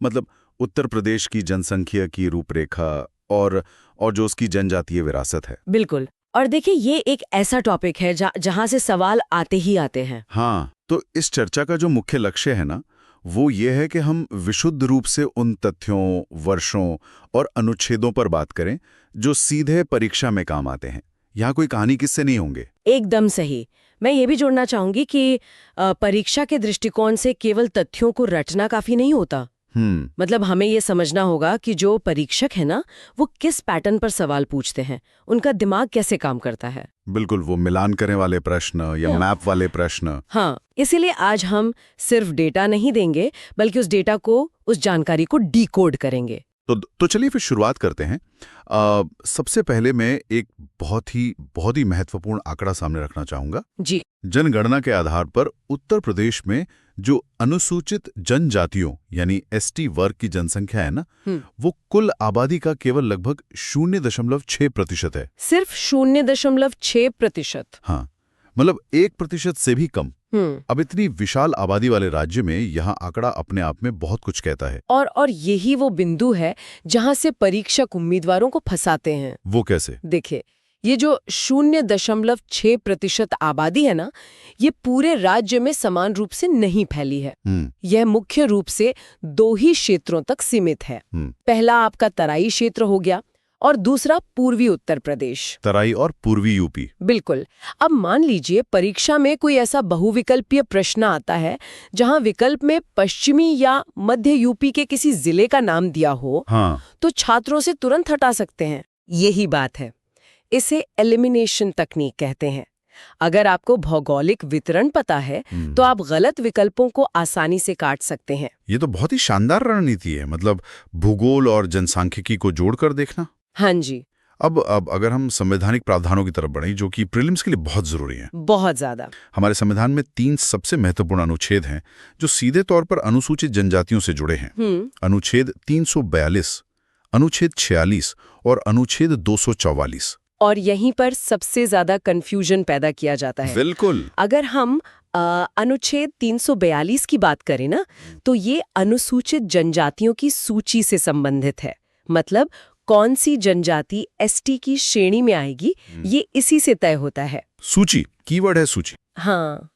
मतलब उत्तर प्रदेश की जनसंख्या की रूपरेखा और जो उसकी जनजातीय विरासत है। बिल्कुल। और देखिए, ये एक ऐसा टॉपिक है जहां से सवाल आते ही आते हैं। हाँ, तो इस चर्चा का जो मुख्य लक्ष्य है ना, वो ये है कि हम विशुद्ध रूप से उन तथ्यों, वर्षों और अनुच्छेदों पर बात करें जो सीधे परीक्षा में काम आते हैं। यहाँ कोई कहानी किस्से नहीं होंगे। एकदम सही। मैं ये भी जोड़ना चाहूंगी कि परीक्षा के दृष्टिकोण से केवल तथ्यों को रटना काफी नहीं होता। मतलब हमें ये समझना होगा कि जो परीक्षक है ना, वो किस पैटर्न पर सवाल पूछते हैं, उनका दिमाग कैसे काम करता है। बिल्कुल, वो मिलान करने वाले प्रश्न या मैप वाले प्रश्न। हाँ, इसीलिए आज हम सिर्फ डेटा नहीं देंगे, बल्कि उस डेटा को, उस जानकारी को डिकोड करेंगे। तो चलिए फिर शुरुआत करते हैं। सबसे पहले मैं एक बहुत ही महत्वपूर्ण आंकड़ा सामने रखना चाहूंगा। जी। जनगणना के आधार पर उत्तर प्रदेश में जो अनुसूचित जनजातियों यानी एसटी वर्ग की जनसंख्या है ना, वो कुल आबादी का केवल लगभग 0.6% है। सिर्फ 0.6%? हाँ, मतलब 1% से भी कम। अब इतनी विशाल आबादी वाले राज्य में यहाँ आंकड़ा अपने आप में बहुत कुछ कहता है। और यही वो बिंदु है जहाँ से परीक्षक उम्मीदवारों को फंसाते हैं। वो कैसे? देखिए, ये जो 0.6% आबादी है ना, ये पूरे राज्य में समान रूप से नहीं फैली है। यह मुख्य रूप से 2 ही क्षेत्रों तक सीमित है। पहला आपका तराई क्षेत्र हो गया और दूसरा पूर्वी उत्तर प्रदेश। तराई और पूर्वी यूपी। बिल्कुल। अब मान लीजिए परीक्षा में कोई ऐसा बहुविकल्पीय प्रश्न आता है जहां विकल्प में पश्चिमी या मध्य यूपी के किसी जिले का नाम दिया हो। हाँ। तो छात्रों से तुरंत हटा सकते हैं। यही बात है, इसे एलिमिनेशन तकनीक कहते हैं। अगर आपको भौगोलिक वितरण पता है तो आप गलत विकल्पों को आसानी से काट सकते हैं। ये तो बहुत ही शानदार रणनीति है, मतलब भूगोल और जनसांख्यिकी को जोड़कर देखना। हाँ जी। अब अगर हम संवैधानिक प्रावधानों की तरफ बढ़ें, जो कि प्रीलिम्स के लिए बहुत जरूरी हैं। बहुत ज्यादा। हमारे संविधान में 3 सबसे महत्वपूर्ण अनुच्छेद हैं जो सीधे तौर पर अनुसूचित जनजातियों से जुड़े हैं। अनुच्छेद 342, अनुच्छेद 46 और अनुच्छेद 244। और यहीं पर सबसे ज्यादा कंफ्यूजन पैदा किया जाता है। बिल्कुल। अगर हम अनुच्छेद 342 की बात करें ना, तो ये अनुसूचित जनजातियों की सूची से संबंधित है। मतलब कौन सी जनजाति एसटी की श्रेणी में आएगी, ये इसी से तय होता है। सूची, कीवर्ड है सूची। हाँ।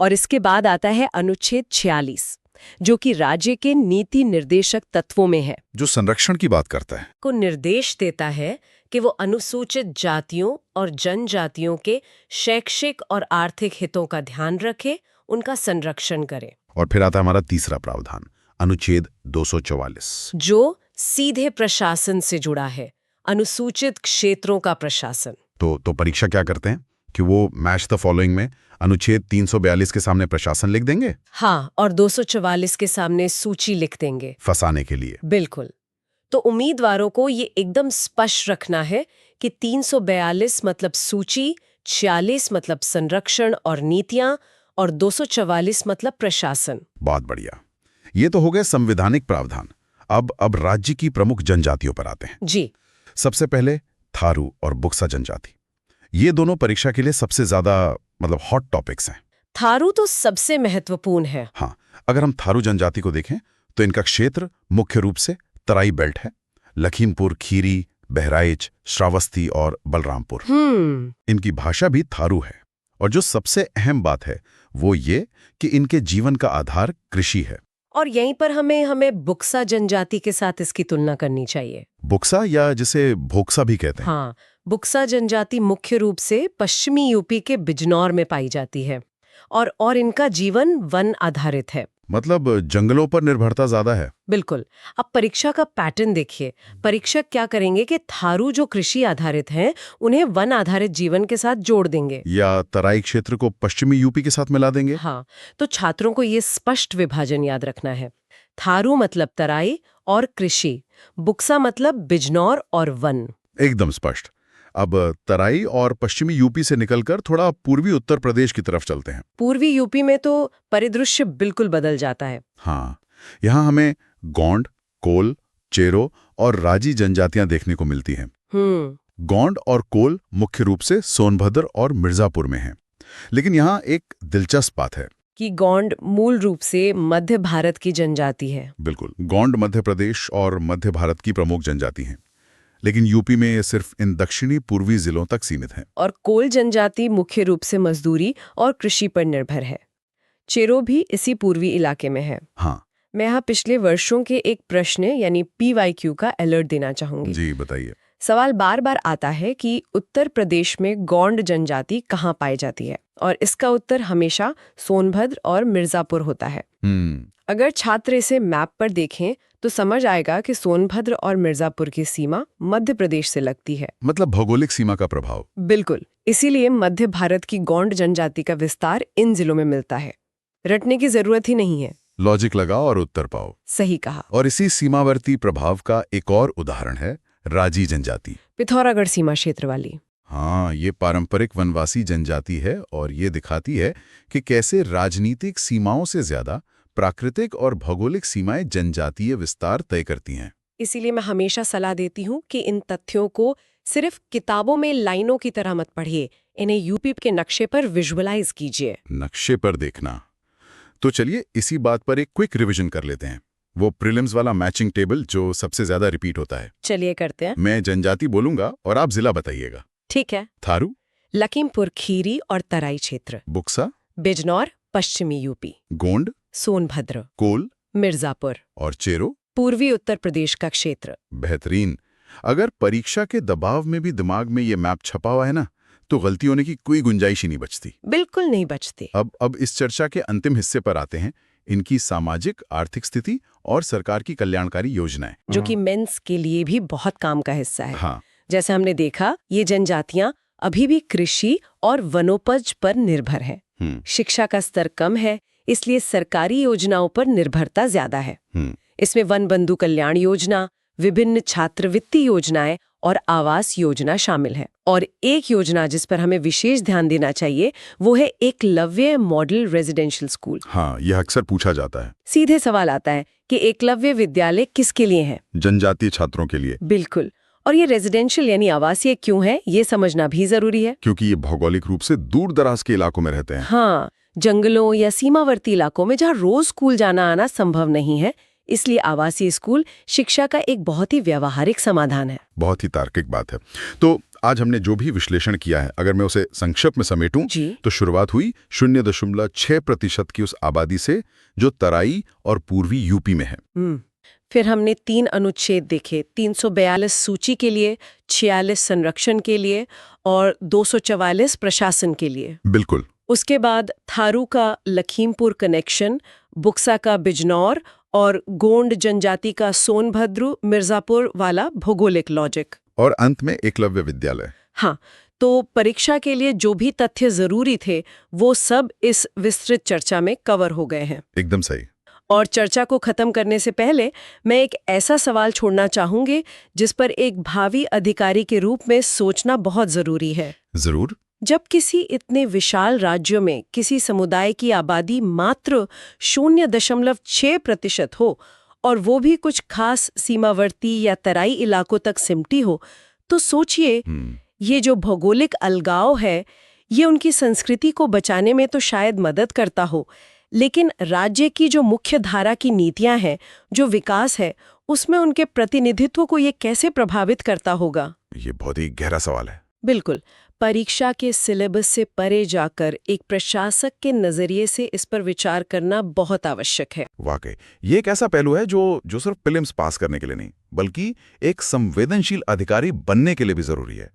और इसके बाद आता है अनुच्छेद 46, जो कि राज्य के नीति निर्देशक तत्वों में है, जो संरक्षण की बात करता है, को निर्देश देता है कि वो अनुसूचित जातियों और जनजातियों के शैक्षिक और आर्थिक हितों का ध्यान रखे, उनका संरक्षण करे। और फिर आता है हमारा तीसरा प्रावधान, अनुच्छेद 244, जो सीधे प्रशासन से जुड़ा है, अनुसूचित क्षेत्रों का प्रशासन। तो परीक्षा क्या करते हैं कि वो मैच द फॉलोइंग में अनुच्छेद 342 के सामने प्रशासन लिख देंगे। हाँ, और 244 के सामने सूची लिख देंगे, फंसाने के लिए। बिल्कुल। तो उम्मीदवारों को ये एकदम स्पष्ट रखना है कि 342 मतलब सूची, 46 मतलब संरक्षण और नीतियां, और 244 मतलब प्रशासन। बहुत बढ़िया। ये तो हो गए संवैधानिक प्रावधान। अब राज्य की प्रमुख जनजातियों पर आते हैं। जी। सबसे पहले थारू और बुक्सा जनजाति। ये दोनों परीक्षा के लिए सबसे ज्यादा मतलब हॉट टॉपिक्स हैं। थारू तो सबसे महत्वपूर्ण है। हाँ, अगर हम थारू जनजाति को देखें तो इनका क्षेत्र मुख्य रूप से तराई बेल्ट है। लखीमपुर खीरी, बहराइच, श्रावस्ती और बलरामपुर। इनकी भाषा भी थारू है। और जो सबसे अहम बात है वो ये कि इनके जीवन का आधार कृषि है। और यहीं पर हमें बुक्सा जनजाति के साथ इसकी तुलना करनी चाहिए। बुक्सा या जिसे भोक्सा भी कहते हैं। हाँ, बुक्सा जनजाति मुख्य रूप से पश्चिमी यूपी के बिजनौर में पाई जाती है और इनका जीवन वन आधारित है। मतलब जंगलों पर निर्भरता ज्यादा है। बिल्कुल। अब परीक्षा का पैटर्न देखिए। परीक्षक क्या करेंगे कि थारू जो कृषि आधारित हैं, उन्हें वन आधारित जीवन के साथ जोड़ देंगे, या तराई क्षेत्र को पश्चिमी यूपी के साथ मिला देंगे। हाँ, तो छात्रों को ये स्पष्ट विभाजन याद रखना है। थारू मतलब तराई और कृषि, बुक्सा मतलब बिजनौर और वन। एकदम स्पष्ट। अब तराई और पश्चिमी यूपी से निकलकर थोड़ा पूर्वी उत्तर प्रदेश की तरफ चलते हैं। पूर्वी यूपी में तो परिदृश्य बिल्कुल बदल जाता है। हाँ, यहाँ हमें गोंड, कोल, चेरो और राजी जनजातियां देखने को मिलती हैं। गोंड और कोल मुख्य रूप से सोनभद्र और मिर्जापुर में हैं। लेकिन यहाँ एक दिलचस्प बात है। कि गोंड मूल रूप से मध्य भारत की जनजाति है। बिल्कुल, गोंड मध्य प्रदेश और मध्य भारत की प्रमुख जनजाति हैं, लेकिन यूपी में ये सिर्फ इन दक्षिणी पूर्वी जिलों तक सीमित हैं। और कोल जनजाति मुख्य रूप से मजदूरी और कृषि पर निर्भर है। चेरो भी इसी पूर्वी इलाके में है। हाँ मैं यहाँ पिछले वर्षों के एक प्रश्न यानी PYQ का अलर्ट देना चाहूंगी। जी, बताइए। सवाल बार बार आता है कि उत्तर प्रदेश में गोंड जनजाति कहाँ पाई जाती है, और इसका उत्तर हमेशा सोनभद्र और मिर्जापुर होता है। अगर छात्र इसे मैप पर देखें तो समझ आएगा कि सोनभद्र और मिर्जापुर की सीमा मध्य प्रदेश से लगती है। मतलब भौगोलिक सीमा का प्रभाव। बिल्कुल, इसीलिए मध्य भारत की गोंड जनजाति का विस्तार इन जिलों में मिलता है। रटने की जरूरत ही नहीं है, लॉजिक लगाओ और उत्तर पाओ। सही कहा। और इसी सीमावर्ती प्रभाव का एक और उदाहरण है राजी जनजाति, पिथौरागढ़ सीमा क्षेत्र वाली। हाँ, ये पारंपरिक वनवासी जनजाति है और ये दिखाती है कि कैसे राजनीतिक सीमाओं से ज्यादा प्राकृतिक और भौगोलिक सीमाएं जनजातीय विस्तार तय करती हैं। इसीलिए मैं हमेशा सलाह देती हूँ कि इन तथ्यों को सिर्फ किताबों में लाइनों की तरह मत पढ़िए, इन्हें यूपी के नक्शे पर विजुअलाइज कीजिए। नक्शे पर देखना। तो चलिए इसी बात पर एक क्विक रिवीजन कर लेते हैं, वो प्रीलिम्स वाला मैचिंग टेबल जो सबसे ज्यादा रिपीट होता है। चलिए करते हैं। मैं जनजाति बोलूंगा और आप जिला बताइएगा। ठीक है। थारू, लखीमपुर खीरी और तराई क्षेत्र। बुक्सा, बिजनौर पश्चिमी यूपी। गोंड, सोनभद्र, कोल मिर्जापुर, और चेरो पूर्वी उत्तर प्रदेश का क्षेत्र। बेहतरीन। अगर परीक्षा के दबाव में भी दिमाग में ये मैप छपा हुआ है ना, तो गलती होने की कोई गुंजाइश ही नहीं बचती। बिल्कुल नहीं बचती। अब इस चर्चा के अंतिम हिस्से पर आते हैं, इनकी सामाजिक आर्थिक स्थिति और सरकार की कल्याणकारी योजनाएं, जो कि मेंस के लिए भी बहुत काम का हिस्सा है। हाँ, जैसे हमने देखा, ये जनजातियां अभी भी कृषि और वनोपज पर निर्भर है। शिक्षा का स्तर कम है, इसलिए सरकारी योजनाओं पर निर्भरता ज्यादा है। इसमें वन बंधु कल्याण योजना, विभिन्न छात्रवृत्ति योजनाएं और आवास योजना शामिल है। और एक योजना जिस पर हमें विशेष ध्यान देना चाहिए वो है एकलव्य मॉडल रेजिडेंशियल स्कूल। हाँ, यह अक्सर पूछा जाता है। सीधे सवाल आता है कि एकलव्य विद्यालय किसके लिए है? जनजातीय छात्रों के लिए। बिल्कुल। और ये रेजिडेंशियल यानी आवासीय क्यों है, ये समझना भी जरूरी है। क्योंकि ये भौगोलिक रूप से दूर दराज के इलाकों में रहते हैं। हाँ, जंगलों या सीमावर्ती इलाकों में जहाँ रोज स्कूल जाना आना संभव नहीं है, इसलिए आवासीय स्कूल शिक्षा का एक बहुत ही व्यावहारिक समाधान है। बहुत ही तार्किक बात है। तो आज हमने जो भी विश्लेषण किया है, अगर मैं उसे संक्षिप्त में समेटूं, तो शुरुआत हुई 0.6% की उस आबादी से जो तराई और पूर्वी यूपी में है। फिर हमने 3 अनुच्छेद देखे, 342 सूची के लिए, 46 संरक्षण के लिए और 244 प्रशासन के लिए। बिल्कुल। उसके बाद थारू का लखीमपुर कनेक्शन, बुक्सा का बिजनौर और गोंड जनजाति का सोनभद्र मिर्जापुर वाला भौगोलिक लॉजिक, और अंत में एकलव्य विद्यालय। हाँ, तो परीक्षा के लिए जो भी तथ्य जरूरी थे वो सब इस विस्तृत चर्चा में कवर हो गए हैं। एकदम सही। और चर्चा को खत्म करने से पहले मैं एक ऐसा सवाल छोड़ना चाहूंगी जिस पर एक भावी अधिकारी के रूप में सोचना बहुत जरूरी है। जरूर। जब किसी इतने विशाल राज्य में किसी समुदाय की आबादी मात्र 0.6% हो और वो भी कुछ खास सीमावर्ती या तराई इलाकों तक सिमटी हो, तो सोचिए ये जो भौगोलिक अलगाव है ये उनकी संस्कृति को बचाने में तो शायद मदद करता हो, लेकिन राज्य की जो मुख्य धारा की नीतियां हैं, जो विकास है, उसमें उनके प्रतिनिधित्व को ये कैसे प्रभावित करता होगा? ये बहुत ही गहरा सवाल है। बिल्कुल। परीक्षा के सिलेबस से परे जाकर एक प्रशासक के नजरिए से इस पर विचार करना बहुत आवश्यक है। वाकई ये एक ऐसा पहलू है जो सिर्फ प्रीलिम्स पास करने के लिए नहीं, बल्कि एक संवेदनशील अधिकारी बनने के लिए भी जरूरी है।